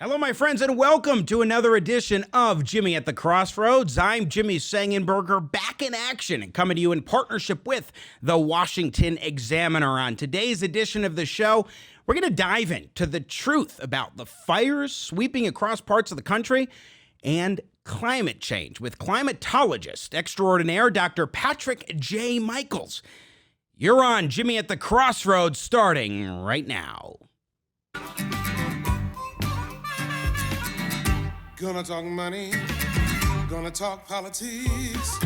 Hello, my friends, and welcome to another edition of Jimmy at the Crossroads. I'm Jimmy Sengenberger, back in action and coming to you in partnership with the Washington Examiner. On today's edition of the show, we're going to dive into the truth about the fires sweeping across parts of the country and climate change with climatologist extraordinaire Dr. Patrick J. Michaels. You're on Jimmy at the Crossroads, starting right now. Gonna talk money, gonna talk politics,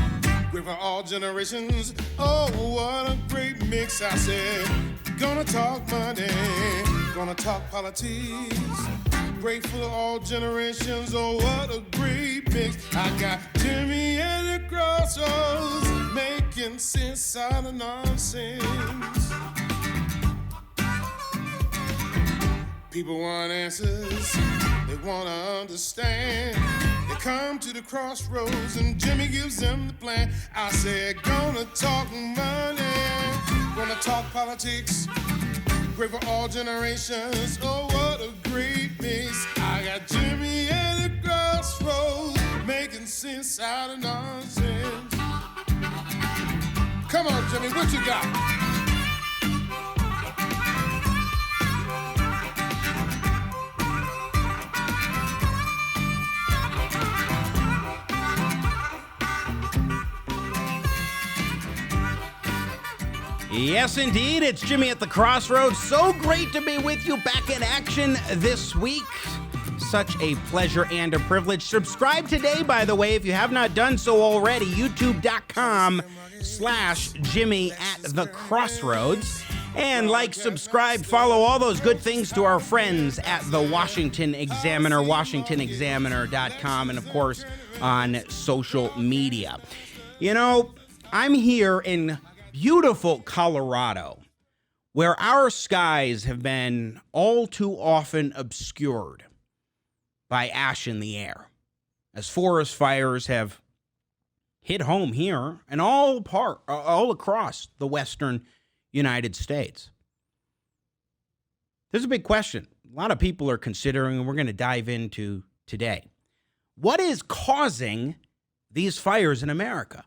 great for all generations. Oh, what a great mix, I said. Gonna talk money, gonna talk politics, great for all generations. Oh, what a great mix. I got Jimmy at the Crossroads, making sense out of nonsense. People want answers, they want to understand. They come to the crossroads and Jimmy gives them the plan. I said, gonna talk money, gonna talk politics, great for all generations. Oh, what a great mix. I got Jimmy at the crossroads, making sense out of nonsense. Come on, Jimmy, what you got? Yes, indeed. It's Jimmy at the Crossroads. So great to be with you, back in action this week. Such a pleasure and a privilege. Subscribe today, by the way, if you have not done so already. YouTube.com/Jimmy at the Crossroads. And like, subscribe, follow all those good things to our friends at the Washington Examiner, WashingtonExaminer.com, and of course on social media. You know, I'm here in beautiful Colorado, where our skies have been all too often obscured by ash in the air, as forest fires have hit home here and all across the western United States. There's a big question a lot of people are considering, and we're going to dive into today. What is causing these fires in America?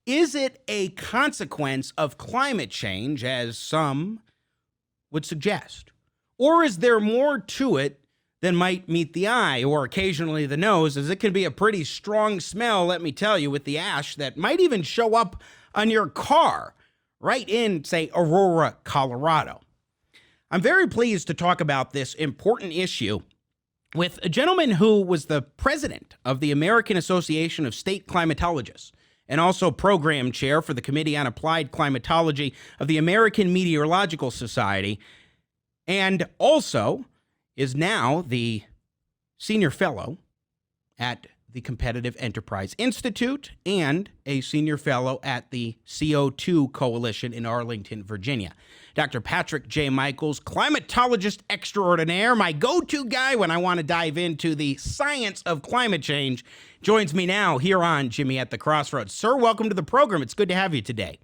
Is it a consequence of climate change, as some would suggest? Or is there more to it than might meet the eye or occasionally the nose, as it can be a pretty strong smell, let me tell you, with the ash that might even show up on your car right in, say, Aurora, Colorado? I'm very pleased to talk about this important issue with a gentleman who was the president of the American Association of State Climatologists, and also program chair for the Committee on Applied Climatology of the American Meteorological Society, and also is now the senior fellow at the Competitive Enterprise Institute and a senior fellow at the CO2 Coalition in Arlington, Virginia. Dr. Patrick J. Michaels, climatologist extraordinaire, my go-to guy when I want to dive into the science of climate change, joins me now here on Jimmy at the Crossroads. Sir, welcome to the program. It's good to have you today.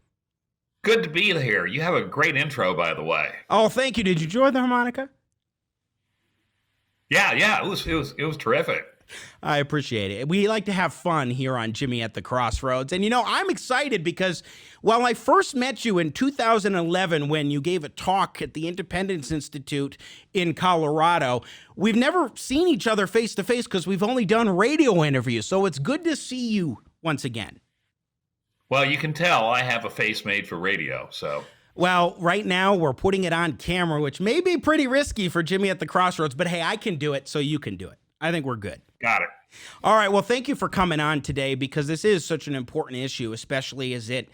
Good to be here. You have a great intro, by the way. Oh, thank you. Did you enjoy the harmonica? Yeah, it was terrific. I appreciate it. We like to have fun here on Jimmy at the Crossroads. And, you know, I'm excited because while I first met you in 2011 when you gave a talk at the Independence Institute in Colorado, we've never seen each other face to face because we've only done radio interviews. So it's good to see you once again. Well, you can tell I have a face made for radio, so. Well, right now we're putting it on camera, which may be pretty risky for Jimmy at the Crossroads, but hey, I can do it, so you can do it. I think we're good. Got it. All right. Well, thank you for coming on today, because this is such an important issue, especially as it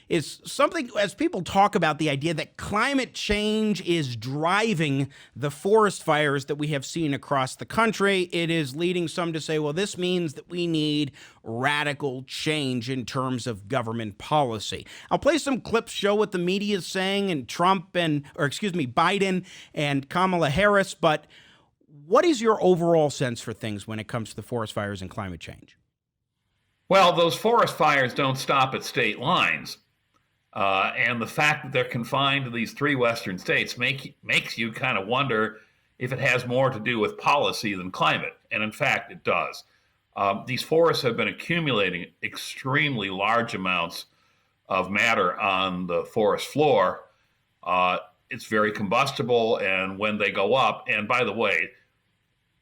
is something, as people talk about the idea that climate change is driving the forest fires that we have seen across the country. It is leading some to say, well, this means that we need radical change in terms of government policy. I'll play some clips, show what the media is saying, and Biden and Kamala Harris, but what is your overall sense for things when it comes to the forest fires and climate change? Well, those forest fires don't stop at state lines. And the fact that they're confined to these three western states makes you kind of wonder, if it has more to do with policy than climate. And in fact, it does. These forests have been accumulating extremely large amounts of matter on the forest floor. It's very combustible, and when they go up, and by the way,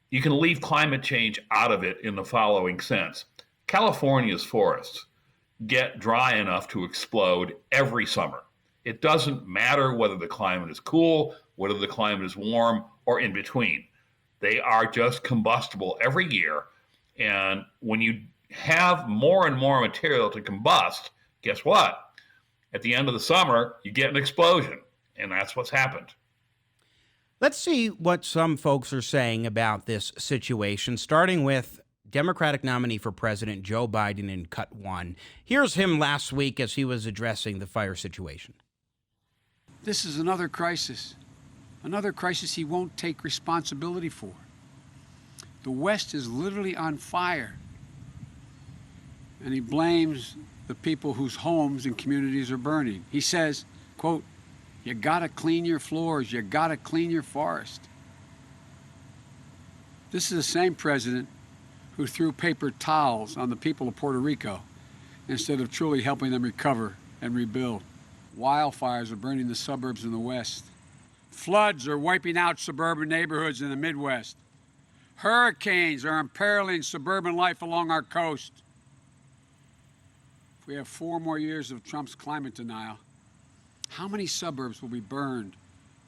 you can leave climate change out of it in the following sense. California's forests get dry enough to explode every summer. It doesn't matter whether the climate is cool, whether the climate is warm, or in between. They are just combustible every year. And when you have more and more material to combust, guess what? At the end of the summer, you get an explosion. And that's what's happened. Let's see what some folks are saying about this situation, starting with Democratic nominee for president Joe Biden in Cut 1. Here's him last week as he was addressing the fire situation. This is another crisis he won't take responsibility for. The West is literally on fire, and he blames the people whose homes and communities are burning. He says, quote, "You gotta clean your floors, you gotta clean your forest." This is the same president who threw paper towels on the people of Puerto Rico instead of truly helping them recover and rebuild. Wildfires are burning the suburbs in the West. Floods are wiping out suburban neighborhoods in the Midwest. Hurricanes are imperiling suburban life along our coast. If we have 4 more years of Trump's climate denial, how many suburbs will be burned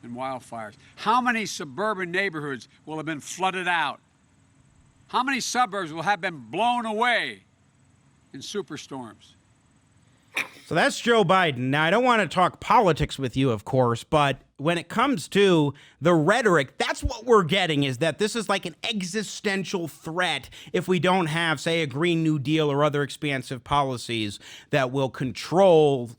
in wildfires? How many suburban neighborhoods will have been flooded out? How many suburbs will have been blown away in superstorms? So that's Joe Biden. Now, I don't want to talk politics with you, of course, but when it comes to the rhetoric, that's what we're getting, is that this is like an existential threat if we don't have, say, a Green New Deal or other expansive policies that will control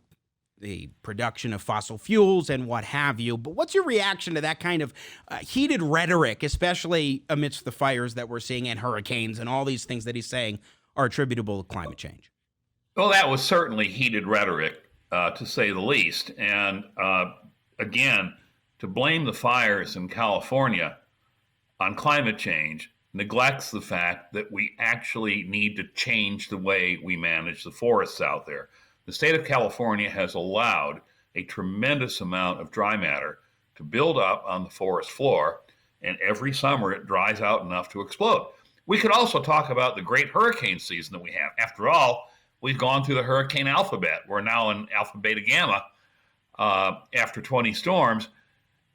the production of fossil fuels and what have you. But what's your reaction to that kind of heated rhetoric, especially amidst the fires that we're seeing and hurricanes and all these things that he's saying are attributable to climate change? Well, that was certainly heated rhetoric, to say the least. And again, to blame the fires in California on climate change neglects the fact that we actually need to change the way we manage the forests out there. The state of California has allowed a tremendous amount of dry matter to build up on the forest floor, and every summer it dries out enough to explode. We could also talk about the great hurricane season that we have. After all, we've gone through the hurricane alphabet. We're now in alpha, beta, gamma after 20 storms.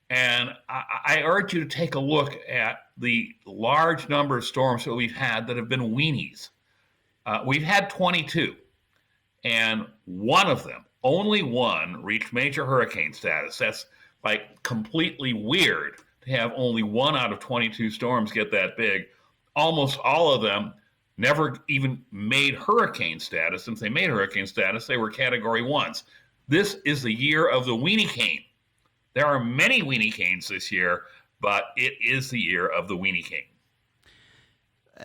And I urge you to take a look at the large number of storms that we've had that have been weenies. We've had 22. And one of them, only one, reached major hurricane status. That's like completely weird to have only 1 out of 22 storms get that big. Almost all of them never even made hurricane status. And if they made hurricane status, they were category 1s. This is the year of the weenie cane. There are many weenie canes this year, but it is the year of the weenie cane.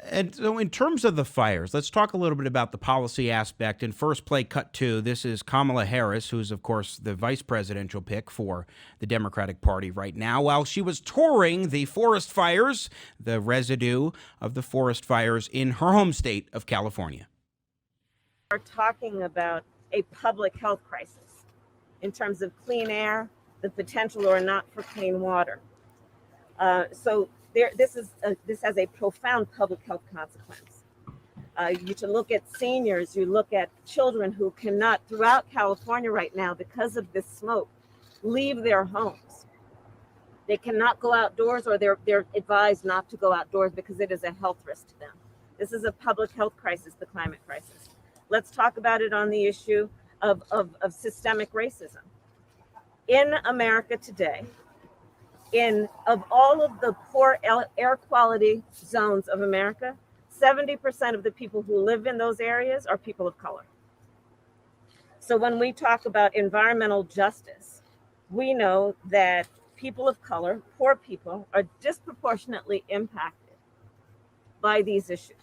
And so in terms of the fires, let's talk a little bit about the policy aspect. In first play, Cut 2, this is Kamala Harris, who's, of course, the vice presidential pick for the Democratic Party right now. While she was touring the forest fires, the residue of the forest fires in her home state of California. We're talking about a public health crisis in terms of clean air, the potential or not for clean water. This has a profound public health consequence. You should look at seniors, you look at children who cannot, throughout California right now, because of this smoke, leave their homes. They cannot go outdoors, or they're advised not to go outdoors because it is a health risk to them. This is a public health crisis, the climate crisis. Let's talk about it on the issue of systemic racism. In America today, of all of the poor air quality zones of America, 70% of the people who live in those areas are people of color. So when we talk about environmental justice, we know that people of color, poor people, are disproportionately impacted by these issues.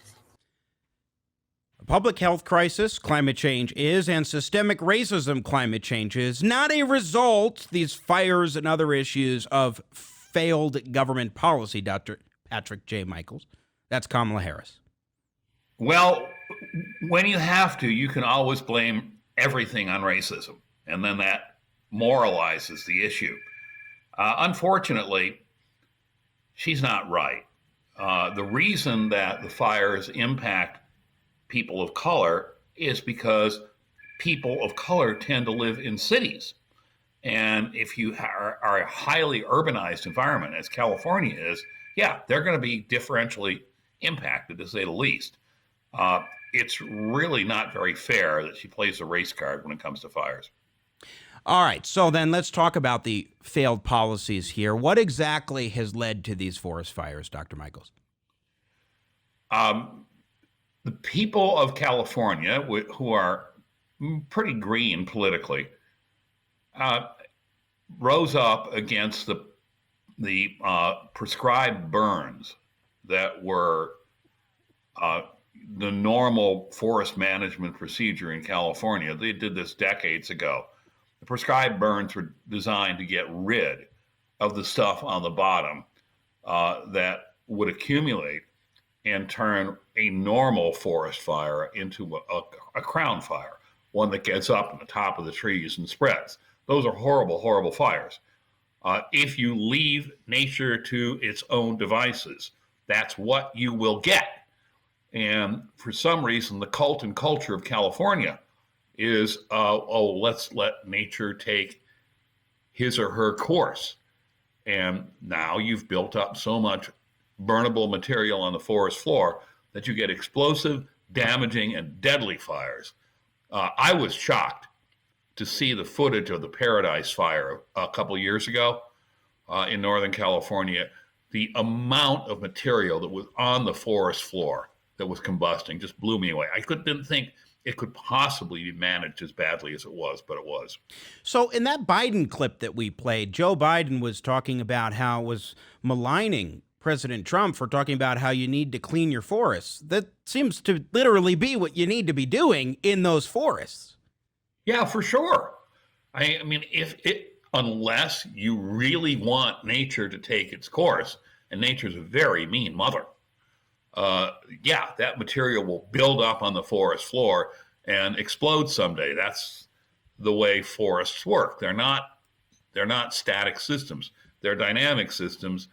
A public health crisis, climate change is, and systemic racism, climate change is, not a result, these fires and other issues, of failed government policy, Dr. Patrick J. Michaels? That's Kamala Harris. Well, when you have to, you can always blame everything on racism, and then that moralizes the issue. Unfortunately, she's not right. The reason that the fires impact people of color is because people of color tend to live in cities. And if you are a highly urbanized environment, as California is, yeah, they're going to be differentially impacted, to say the least. It's really not very fair that she plays a race card when it comes to fires. All right, so then let's talk about the failed policies here. What exactly has led to these forest fires, Dr. Michaels? The people of California, who are pretty green politically, rose up against the prescribed burns that were the normal forest management procedure in California. They did this decades ago. The prescribed burns were designed to get rid of the stuff on the bottom that would accumulate and turn a normal forest fire into a crown fire, one that gets up on the top of the trees and spreads. Those are horrible, horrible fires. If you leave nature to its own devices, that's what you will get. And for some reason, the cult and culture of California is, let's let nature take his or her course. And now you've built up so much burnable material on the forest floor that you get explosive, damaging, and deadly fires. I was shocked to see the footage of the Paradise Fire a couple of years ago in Northern California. The amount of material that was on the forest floor that was combusting just blew me away. I didn't think it could possibly be managed as badly as it was, but it was. So in that Biden clip that we played, Joe Biden was talking about how it was maligning President Trump for talking about how you need to clean your forests. That seems to literally be what you need to be doing in those forests. Yeah, for sure. I mean, unless you really want nature to take its course, and nature's a very mean mother, that material will build up on the forest floor and explode someday. That's the way forests work. They're not static systems. They're dynamic systems.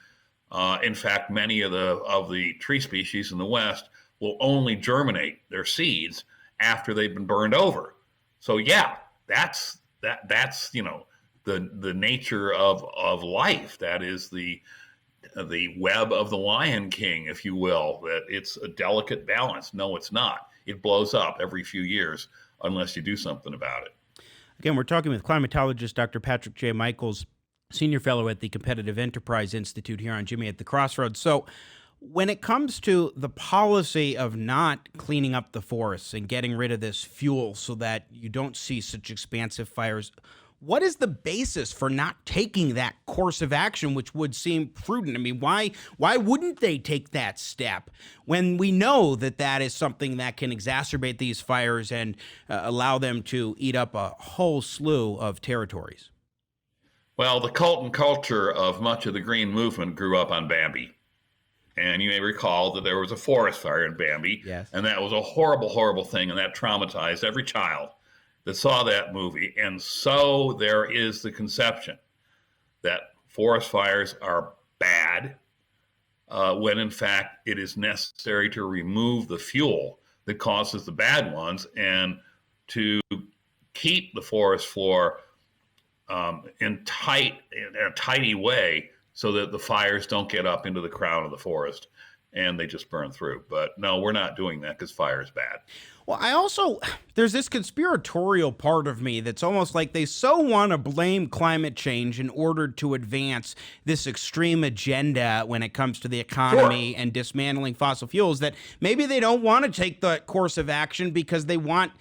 In fact, many of the tree species in the West will only germinate their seeds after they've been burned over. So that's the nature of life. That is the web of the Lion King, if you will, that it's a delicate balance. No, it's not. It blows up every few years unless you do something about it. Again, we're talking with climatologist Dr. Patrick J. Michaels, Senior Fellow at the Competitive Enterprise Institute here on Jimmy at the Crossroads. So when it comes to the policy of not cleaning up the forests and getting rid of this fuel so that you don't see such expansive fires, what is the basis for not taking that course of action, which would seem prudent? I mean, why wouldn't they take that step when we know that that is something that can exacerbate these fires and allow them to eat up a whole slew of territories? Well, the cult and culture of much of the green movement grew up on Bambi. And you may recall that there was a forest fire in Bambi. Yes. And that was a horrible, horrible thing. And that traumatized every child that saw that movie. And so there is the conception that forest fires are bad, when in fact it is necessary to remove the fuel that causes the bad ones and to keep the forest floor in a tidy way so that the fires don't get up into the crown of the forest and they just burn through. But no, we're not doing that because fire is bad. Well, there's this conspiratorial part of me that's almost like they so want to blame climate change in order to advance this extreme agenda when it comes to the economy and dismantling fossil fuels that maybe they don't want to take the course of action because they want,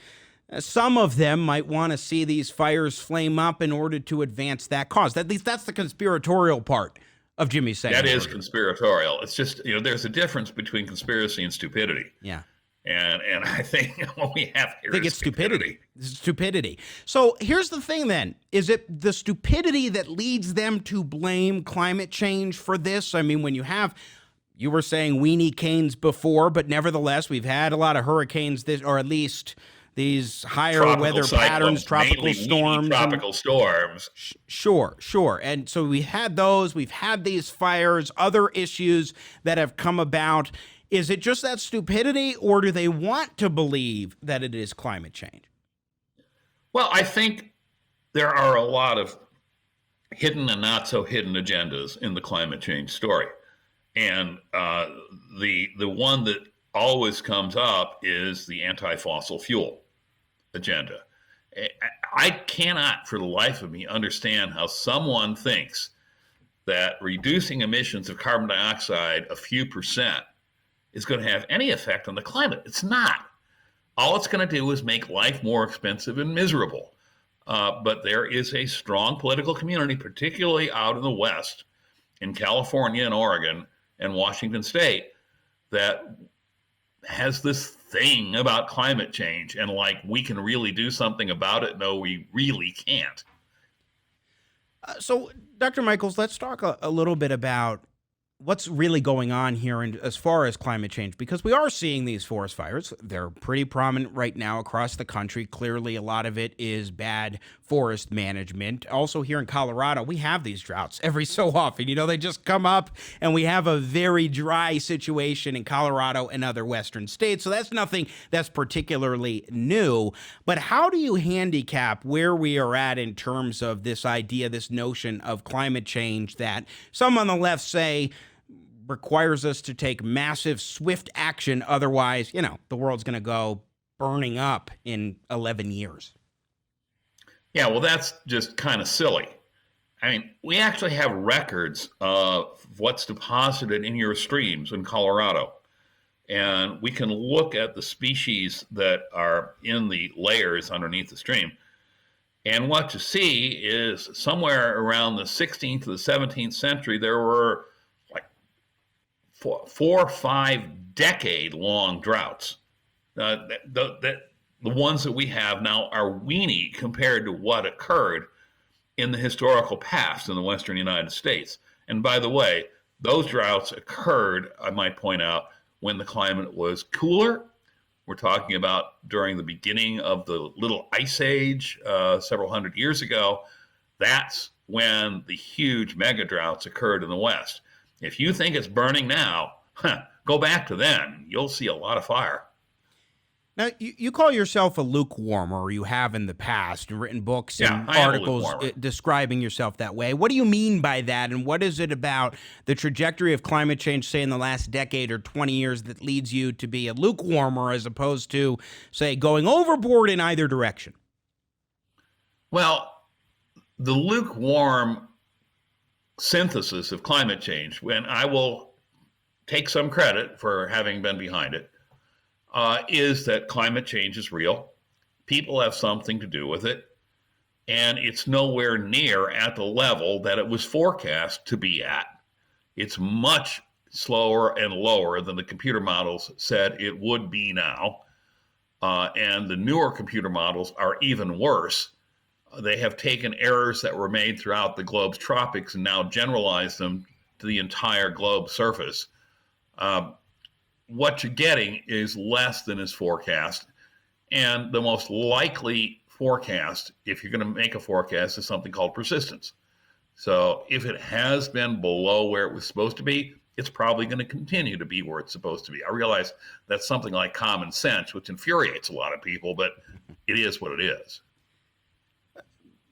some of them might want to see these fires flame up in order to advance that cause. At least that's the conspiratorial part of Jimmy Sengenberger. That is conspiratorial. It's just, there's a difference between conspiracy and stupidity. Yeah. And I think what we have here I think is it's stupidity. It's stupidity. So here's the thing then. Is it the stupidity that leads them to blame climate change for this? I mean, when you were saying weenie canes before, but nevertheless, we've had a lot of hurricanes this, or at least these higher tropical weather cyclones, patterns, tropical mainly storms. tropical storms. Sure. And so we had those, we've had these fires, other issues that have come about. Is it just that stupidity, or do they want to believe that it is climate change? Well, I think there are a lot of hidden and not so hidden agendas in the climate change story. And the one that always comes up is the anti-fossil fuel agenda. I cannot for the life of me understand how someone thinks that reducing emissions of carbon dioxide a few percent is going to have any effect on the climate. It's not. All it's going to do is make life more expensive and miserable. But there is a strong political community, particularly out in the West, in California and Oregon and Washington State, that has this thing about climate change and like we can really do something about it. No, we really can't. So, Dr. Michaels, let's talk a little bit about what's really going on here as far as climate change, because we are seeing these forest fires. They're pretty prominent right now across the country. Clearly, a lot of it is bad forest management. Also, here in Colorado, we have these droughts every so often. They just come up, and we have a very dry situation in Colorado and other western states. So that's nothing that's particularly new. But how do you handicap where we are at in terms of this idea, this notion of climate change that some on the left say requires us to take massive, swift action? Otherwise, the world's going to go burning up in 11 years. Yeah, well, that's just kind of silly. I mean, we actually have records of what's deposited in your streams in Colorado. And we can look at the species that are in the layers underneath the stream. And what you see is somewhere around the 16th to the 17th century, there were like 4 or 5 decade-long droughts. The ones that we have now are weenie compared to what occurred in the historical past in the Western United States. And by the way, those droughts occurred, I might point out, when the climate was cooler. We're talking about during the beginning of the Little Ice Age several hundred years ago. That's when the huge mega droughts occurred in the West. If you think it's burning now, go back to then. You'll see a lot of fire. Now, you call yourself a lukewarmer, or you have in the past, and written books and articles describing yourself that way. What do you mean by that, and what is it about the trajectory of climate change, say, in the last decade or 20 years that leads you to be a lukewarmer as opposed to, say, going overboard in either direction? Well, the lukewarm synthesis of climate change, when I will take some credit for having been behind it, is that climate change is real. People have something to do with it. And it's nowhere near at the level that it was forecast to be at. It's much slower and lower than the computer models said it would be now. And the newer computer models are even worse. They have taken errors that were made throughout the globe's tropics and now generalized them to the entire globe surface. What you're getting is less than is forecast. And the most likely forecast, if you're going to make a forecast, is something called persistence. So if it has been below where it was supposed to be, it's probably going to continue to be where it's supposed to be. I realize that's something like common sense, which infuriates a lot of people, but it is what it is.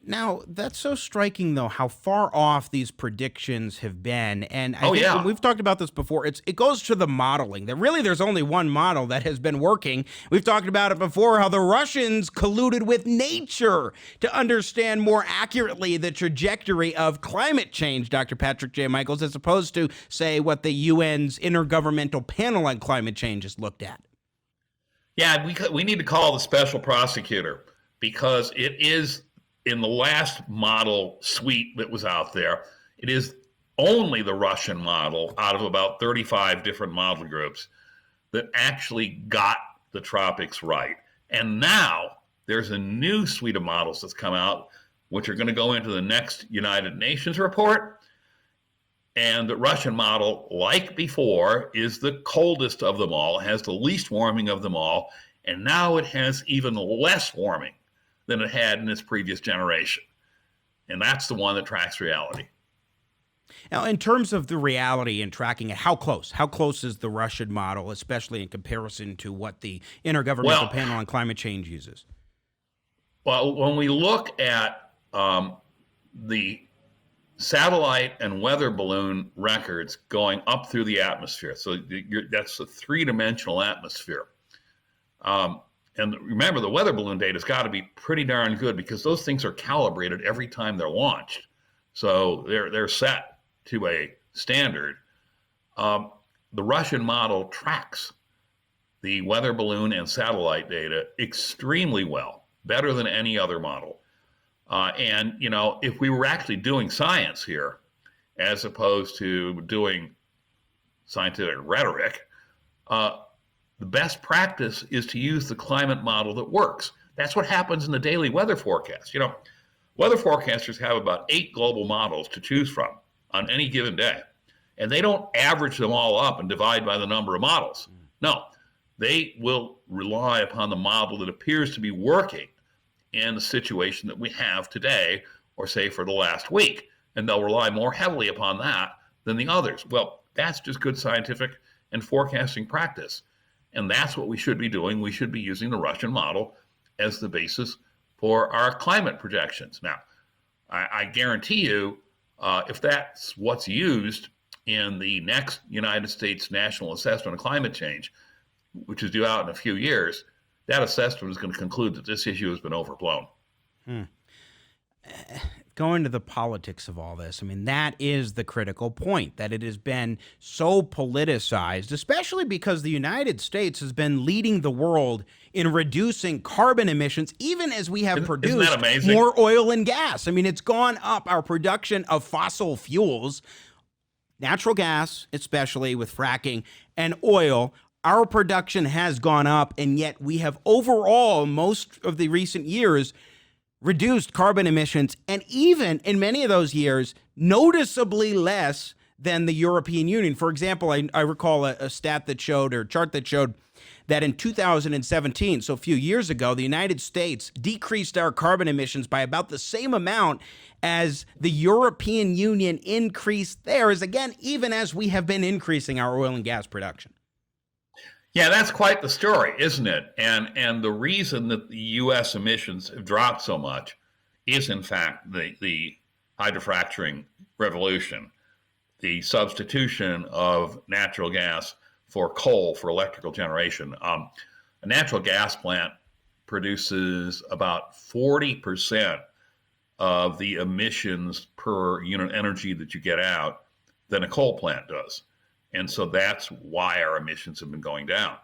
Now, that's so striking, though, how far off these predictions have been. And I think when we've talked about this before, it goes to the modeling. That really there's only one model that has been working. We've talked about it before, how the Russians colluded with nature to understand more accurately the trajectory of climate change, Dr. Patrick J. Michaels, as opposed to, say, what the UN's Intergovernmental Panel on Climate Change has looked at. Yeah, we need to call the special prosecutor, because it is, in the last model suite that was out there, it is only the Russian model out of about 35 different model groups that actually got the tropics right. And now there's a new suite of models that's come out, which are going to go into the next United Nations report. And the Russian model, like before, is the coldest of them all, has the least warming of them all, and now it has even less warming than it had in its previous generation. And that's the one that tracks reality. Now, in terms of the reality and tracking it, how close? How close is the Russian model, especially in comparison to what the Intergovernmental Panel on Climate Change uses? Well, when we look at the satellite and weather balloon records going up through the atmosphere, so that's a three-dimensional atmosphere. And remember, the weather balloon data has got to be pretty darn good because those things are calibrated every time they're launched. So they're set to a standard. The Russian model tracks the weather balloon and satellite data extremely well, better than any other model. And, you know, if we were actually doing science here, as opposed to doing scientific rhetoric, the best practice is to use the climate model that works. That's what happens in the daily weather forecast. You know, weather forecasters have about 8 global models to choose from on any given day. And they don't average them all up and divide by the number of models. No, they will rely upon the model that appears to be working in the situation that we have today, or say for the last week. And they'll rely more heavily upon that than the others. Well, that's just good scientific and forecasting practice. And that's what we should be doing. We should be using the Russian model as the basis for our climate projections. Now, I guarantee you, if that's what's used in the next United States National Assessment of Climate Change, which is due out in a few years, that assessment is going to conclude that this issue has been overblown. Going to the politics of all this, I mean, that is the critical point, that it has been so politicized, especially because the United States has been leading the world in reducing carbon emissions, even as we have produced more oil and gas. I mean, it's gone up, our production of fossil fuels, natural gas, especially with fracking, and oil. Our production has gone up, and yet we have overall, most of the recent years, reduced carbon emissions, and even in many of those years, noticeably less than the European Union. For example, I recall a stat that showed, or a chart that showed, that in 2017, so a few years ago, the United States decreased our carbon emissions by about the same amount as the European Union increased theirs, again, even as we have been increasing our oil and gas production. Yeah, that's quite the story, isn't it? And the reason that the U.S. emissions have dropped so much is, in fact, the hydrofracturing revolution, the substitution of natural gas for coal for electrical generation. A natural gas plant produces about 40% of the emissions per unit energy that you get out than a coal plant does. And so that's why our emissions have been going down.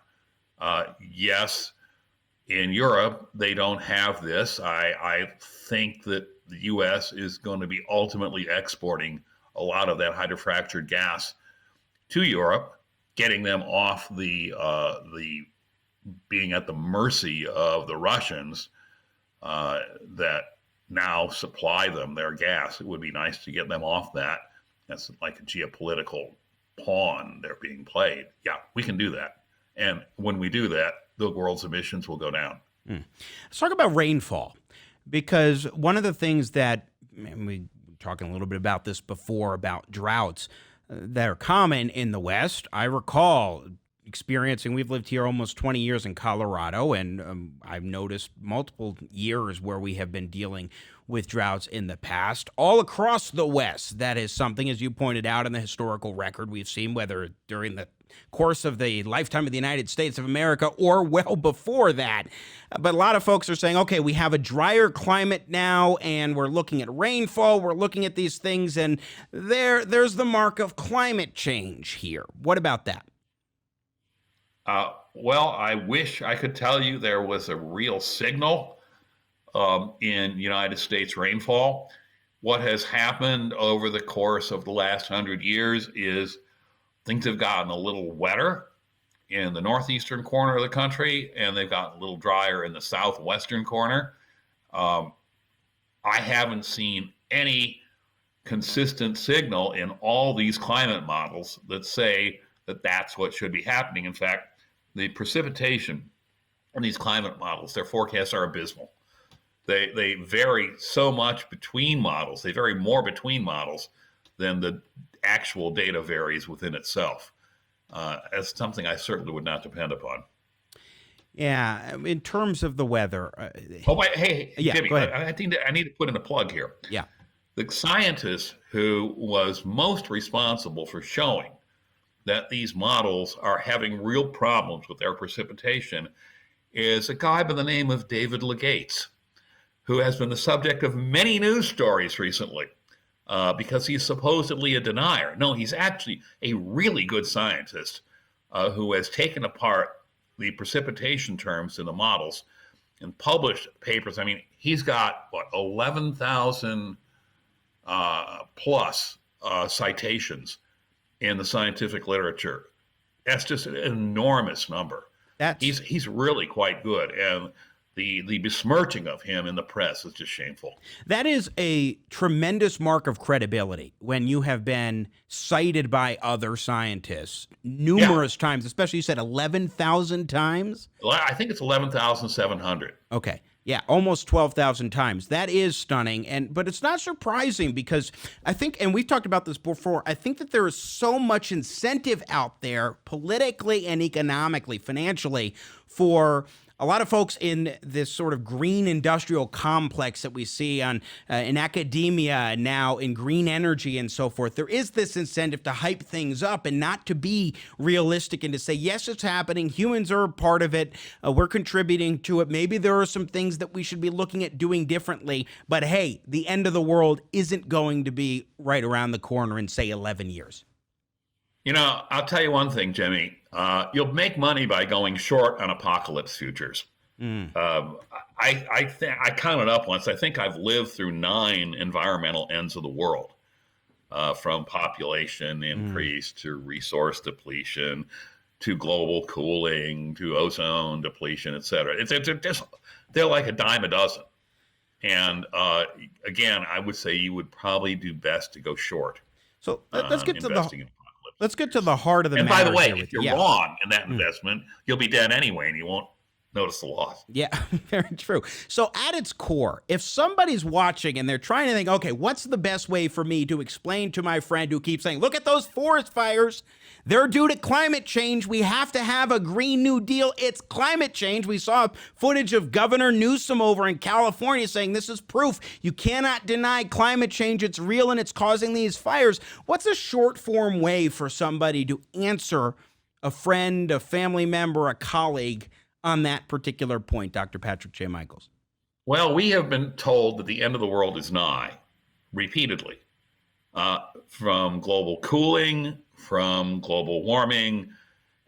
Yes, in Europe, they don't have this. I think that the U.S. is going to be ultimately exporting a lot of that hydrofractured gas to Europe, getting them off the being at the mercy of the Russians that now supply them their gas. It would be nice to get them off that. That's like a geopolitical pawn they're being played. Yeah, we can do that. And when we do that, the world's emissions will go down. Let's talk about rainfall, because one of the things that, and we were talking a little bit about this before, about droughts that are common in the West. I recall experiencing, we've lived here almost 20 years in Colorado, and I've noticed multiple years where we have been dealing with droughts in the past. All across the West, that is something, as you pointed out, in the historical record we've seen, whether during the course of the lifetime of the United States of America or well before that. But a lot of folks are saying, okay, we have a drier climate now, and we're looking at rainfall, we're looking at these things, and there's the mark of climate change here. What about that? Well, I wish I could tell you there was a real signal in United States rainfall. What has happened over the course of the last 100 years is things have gotten a little wetter in the northeastern corner of the country, and they've gotten a little drier in the southwestern corner. I haven't seen any consistent signal in all these climate models that say that that's what should be happening. In fact, the precipitation in these climate models, their forecasts are abysmal. They vary so much between models. They vary more between models than the actual data varies within itself. That's something I certainly would not depend upon. Yeah, in terms of the weather. Oh, wait, hey, yeah, Jimmy, go ahead. I need to put in a plug here. Yeah. The scientist who was most responsible for showing that these models are having real problems with their precipitation is a guy by the name of David Legates, who has been the subject of many news stories recently because he's supposedly a denier. No, he's actually a really good scientist who has taken apart the precipitation terms in the models and published papers. I mean, he's got, 11,000 plus citations in the scientific literature. That's just an enormous number. He's really quite good, and the besmirching of him in the press is just shameful. That is a tremendous mark of credibility when you have been cited by other scientists numerous times, especially you said 11,000 times? I think it's 11,700. Okay. Yeah, almost 12,000 times. That is stunning. But it's not surprising because I think, and we've talked about this before, I think that there is so much incentive out there politically and economically, financially, for a lot of folks in this sort of green industrial complex that we see on in academia and now in green energy and so forth. There is this incentive to hype things up and not to be realistic and to say, yes, it's happening. Humans are a part of it. We're contributing to it. Maybe there are some things that we should be looking at doing differently. But hey, the end of the world isn't going to be right around the corner in, say, 11 years. You know, I'll tell you one thing, Jimmy. You'll make money by going short on apocalypse futures. I counted up once. I think I've lived through 9 environmental ends of the world, from population increase to resource depletion to global cooling to ozone depletion, et cetera. They're like a dime a dozen. And again, I would say you would probably do best to go short. So let's get to the heart of the matter. And by the way, if you're wrong in that investment, you'll be dead anyway, and you won't notice the loss. Yeah, very true. So at its core, if somebody's watching and they're trying to think, okay, what's the best way for me to explain to my friend who keeps saying, look at those forest fires, they're due to climate change. We have to have a Green New Deal. It's climate change. We saw footage of Governor Newsom over in California saying this is proof. You cannot deny climate change. It's real and it's causing these fires. What's a short form way for somebody to answer a friend, a family member, a colleague on that particular point, Dr. Patrick J. Michaels? Well, we have been told that the end of the world is nigh, repeatedly, from global cooling, from global warming,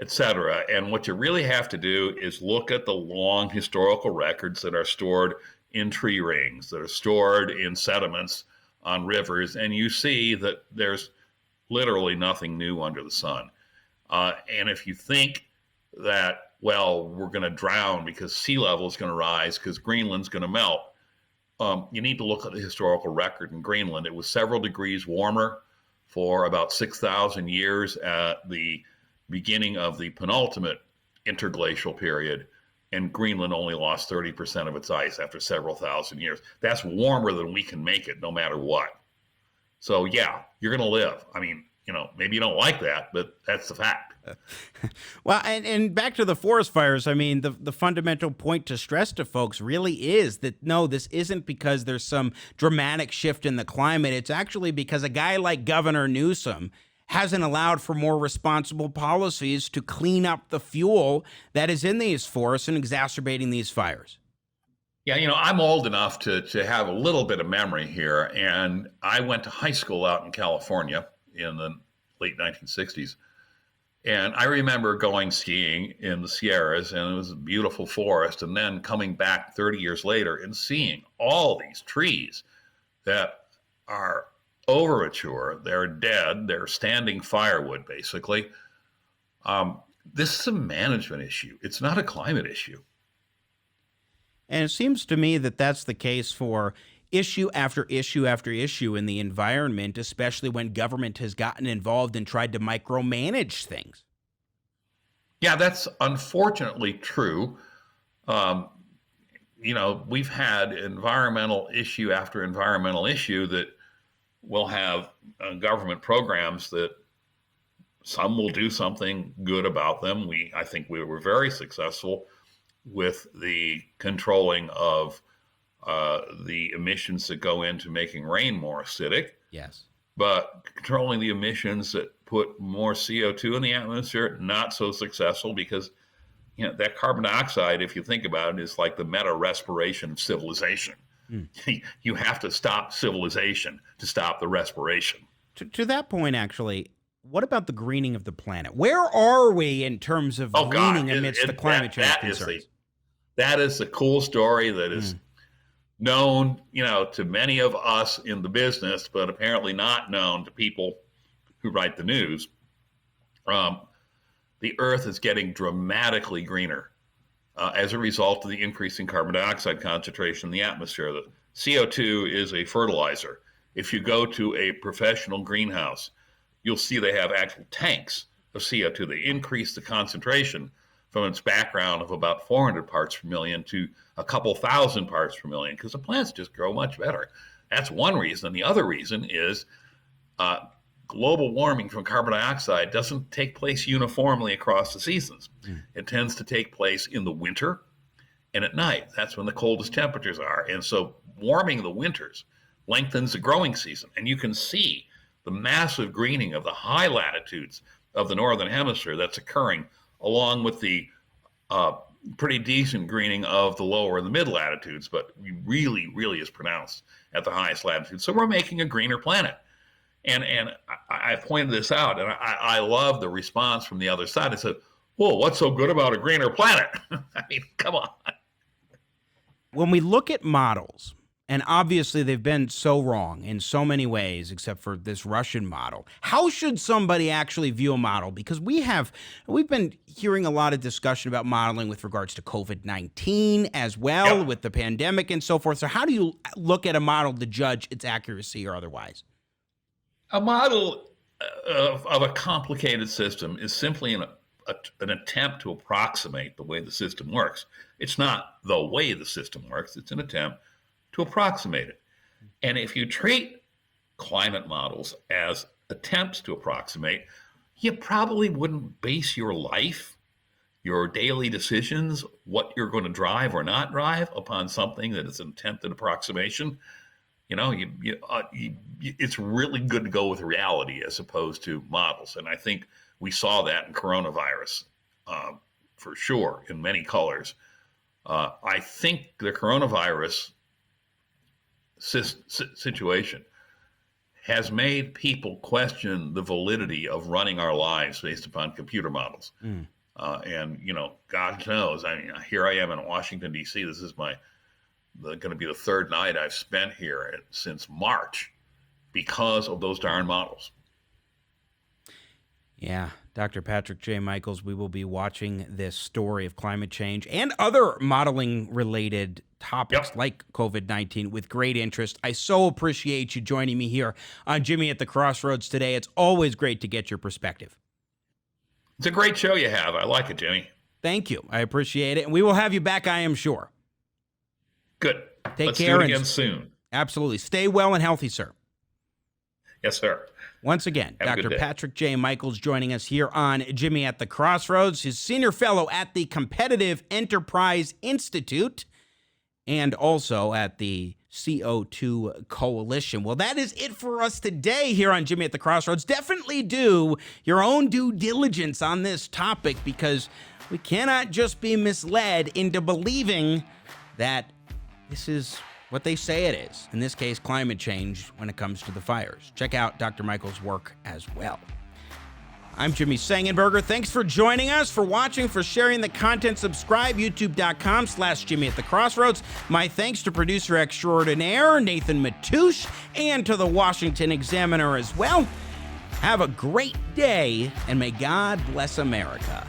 etc. And what you really have to do is look at the long historical records that are stored in tree rings, that are stored in sediments on rivers, and you see that there's literally nothing new under the sun. And if you think that, well, we're going to drown because sea level is going to rise because Greenland's going to melt, you need to look at the historical record in Greenland. It was several degrees warmer for about 6,000 years at the beginning of the penultimate interglacial period, and Greenland only lost 30% of its ice after several thousand years. That's warmer than we can make it, no matter what. So yeah, you're going to live. I mean, you know, maybe you don't like that, but that's the fact. Well, and back to the forest fires, I mean, the fundamental point to stress to folks really is that, no, this isn't because there's some dramatic shift in the climate. It's actually because a guy like Governor Newsom hasn't allowed for more responsible policies to clean up the fuel that is in these forests and exacerbating these fires. Yeah, you know, I'm old enough to have a little bit of memory here, and I went to high school out in California in the late 1960s. And I remember going skiing in the Sierras, and it was a beautiful forest, and then coming back 30 years later and seeing all these trees that are overmature, they're dead, they're standing firewood, basically. This is a management issue. It's not a climate issue. And it seems to me that that's the case for issue after issue after issue in the environment, especially when government has gotten involved and tried to micromanage things. Yeah, that's unfortunately true. We've had environmental issue after environmental issue that will have government programs that some will do something good about them. I think we were very successful with the controlling of the emissions that go into making rain more acidic. Yes. But controlling the emissions that put more CO2 in the atmosphere, not so successful, because that carbon dioxide, if you think about it, is like the meta respiration of civilization. You have to stop civilization to stop the respiration. To that point, actually, what about the greening of the planet? Where are we in terms of greening amidst the climate change concerns? That is the cool story that is known, to many of us in the business, but apparently not known to people who write the news. The Earth is getting dramatically greener as a result of the increasing carbon dioxide concentration in the atmosphere. The CO2 is a fertilizer. If you go to a professional greenhouse, you'll see they have actual tanks of CO2. They increase the concentration from its background of about 400 parts per million to a couple thousand parts per million, because the plants just grow much better. That's one reason. And the other reason is global warming from carbon dioxide doesn't take place uniformly across the seasons. It tends to take place in the winter and at night. That's when the coldest temperatures are. And so warming the winters lengthens the growing season. And you can see the massive greening of the high latitudes of the northern hemisphere that's occurring, along with the pretty decent greening of the lower and the mid latitudes, but really, really is pronounced at the highest latitudes. So we're making a greener planet. And I pointed this out, and I love the response from the other side. I said, whoa, what's so good about a greener planet? I mean, come on. When we look at models, and obviously they've been so wrong in so many ways, except for this Russian model, how should somebody actually view a model? Because we've been hearing a lot of discussion about modeling with regards to COVID-19 as well, with the pandemic and so forth. So how do you look at a model to judge its accuracy or otherwise? A model of a complicated system is simply an attempt to approximate the way the system works. It's not the way the system works. It's an attempt to approximate it. And if you treat climate models as attempts to approximate, you probably wouldn't base your life, your daily decisions, what you're going to drive or not drive upon something that is an attempted approximation. It's really good to go with reality as opposed to models. And I think we saw that in coronavirus for sure, in many colors. I think the coronavirus situation has made people question the validity of running our lives based upon computer models. And, God knows, I mean, here I am in Washington, D.C. This is going to be the third night I've spent here since March because of those darn models. Yeah, Dr. Patrick J. Michaels, we will be watching this story of climate change and other modeling-related topics like COVID-19 with great interest. I so appreciate you joining me here on Jimmy at the Crossroads today. It's always great to get your perspective. It's a great show you have. I like it, Jimmy. Thank you. I appreciate it. And we will have you back, I am sure. Good. Let's do it again soon. Absolutely. Stay well and healthy, sir. Yes, sir. Once again, Dr. Patrick J. Michaels joining us here on Jimmy at the Crossroads. His senior fellow at the Competitive Enterprise Institute and also at the CO2 Coalition. Well, that is it for us today here on Jimmy at the Crossroads. Definitely do your own due diligence on this topic, because we cannot just be misled into believing that this is what they say it is. In this case, climate change when it comes to the fires. Check out Dr. Michaels' work as well. I'm Jimmy Sengenberger. Thanks for joining us, for watching, for sharing the content. Subscribe, youtube.com/Jimmy at the Crossroads. My thanks to producer extraordinaire Nathan Matouche and to the Washington Examiner as well. Have a great day, and may God bless America.